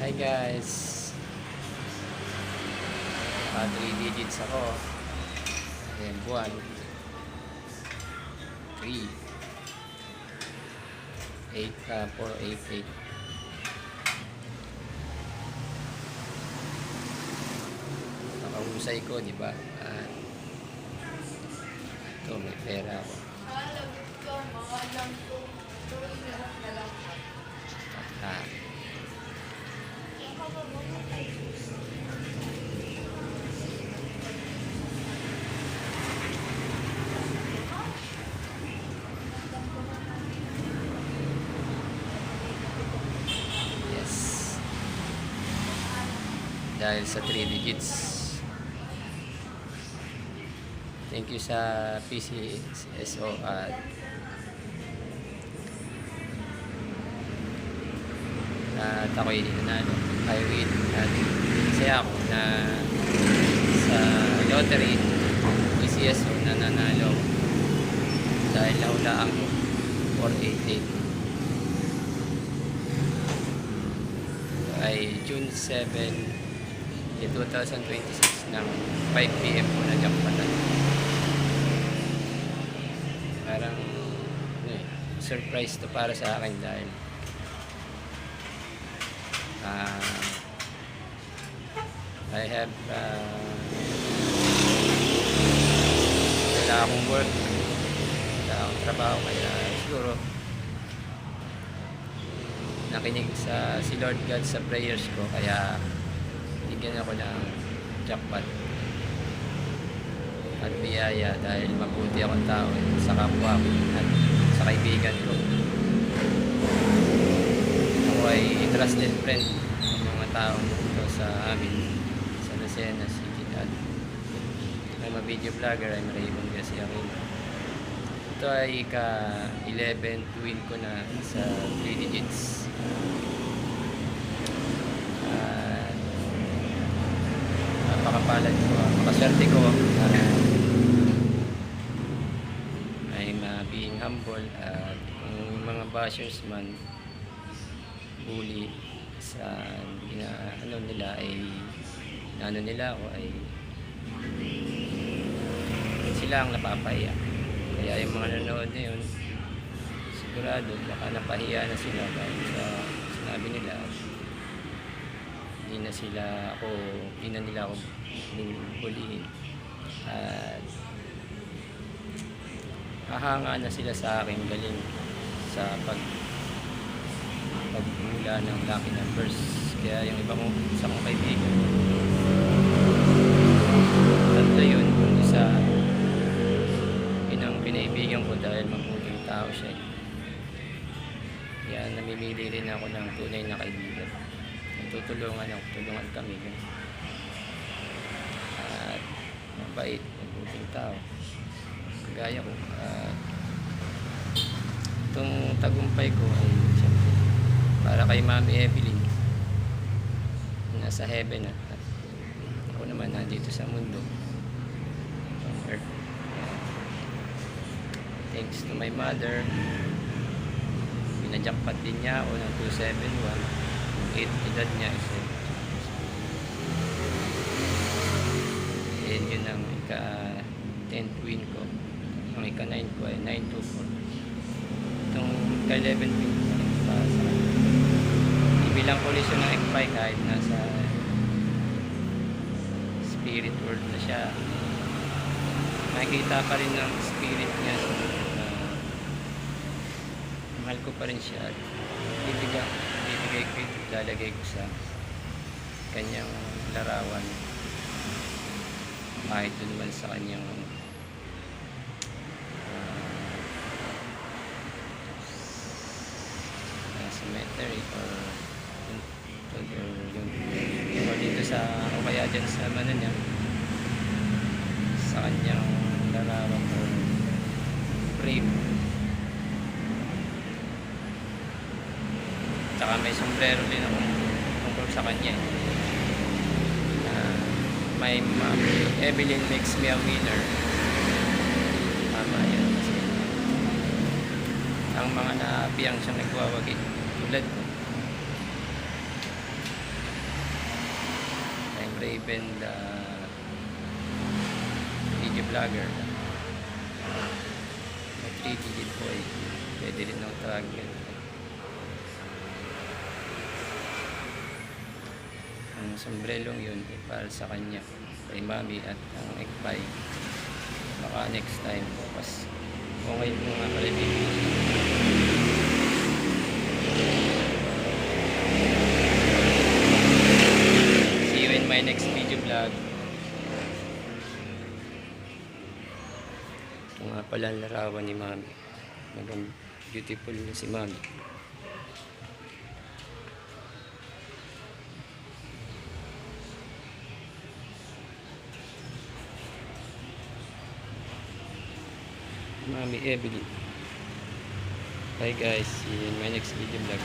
Hi guys, 3 digits ako. Ayan, buwan 3 488. Nakahusay ko, di ba? At ito, may pera ako. Ah, yes. Dahil sa 3 digits. Thank you sa PCSO at ako'y nanalo. I win at saya ako na sa lottery PCSO na nanalo dahil naula ang 488 ay June 7 2026 ng 5 PM po na jackpotan. Parang surprise to para sa akin dahil I have wala akong work, wala akong trabaho, kaya siguro nakinig si Lord God sa prayers ko, kaya bigyan ako ng jackpot at biyaya dahil mabuti akong tao sa kapwa ko at sa kaibigan ko. Ako ay trusted friend ng mga tao dito sa amin sa Lucena City at I'm a video vlogger. I'm Raymond Garcia. Ito ay ka-11th win ko na sa 3 digits. Napakapalad ko, makaswerte ko. I'm being humble at yung mga bashers man bully sa nila ako ay sila ang napapahiya. Kaya yung mga nanonood na yun, sigurado baka napahiya na sila dahil sa sinabi nila. Hindi na nila ako bulihin at hahanga na sila sa akin galing sa pagmula ng lucky numbers. Kaya yung iba kong isa kong kaibigan, tatlo yun, yung isa pinang pinaibigan ko dahil mabuting tao siya. Kaya namimili rin ako ng tunay na kaibigan. Tulungan kami at mabait, mabuting tao kagaya ko. Itong tagumpay ko ay siyempre para kay Mami Evelyn, nasa heaven na, at ako naman nandito sa mundo on earth. Thanks to my mother, pinajakpat din niya ako ng 271. Edad niya is and yun ang ika-10th win ko. Ang ika-9 ko ay 924. Itong ika-11th win ko para sa ibilang kolisyon ng ekpay kahit nasa spirit world na siya, nakikita pa rin ng spirit niya. Mahal ko pa rin siya at lalagay ko sa kanyang larawan kahit doon man sa kanyang cemetery or dito sa o kaya dyan sa niya, sa kanyang larawan or frame. Saka may sombrero din ako tungkol sa kanya. My mom, Evelyn makes me a winner. Tama yun. Kasi ang mga naapiyang siyang nagwawagi tulad ko Raven the video vlogger. 3-digit boy. Pwede rin ang tawag yan. Ang sombrelong yun ay para sa kanya, kay mami, at ang ekpay baka next time. Tapos okay mga kalibig. See you in my next video vlog. Ito nga pala ang larawan ni mami. Maganda, beautiful na si mami. Mami Evelyn. Bye guys, see you in my next video vlog.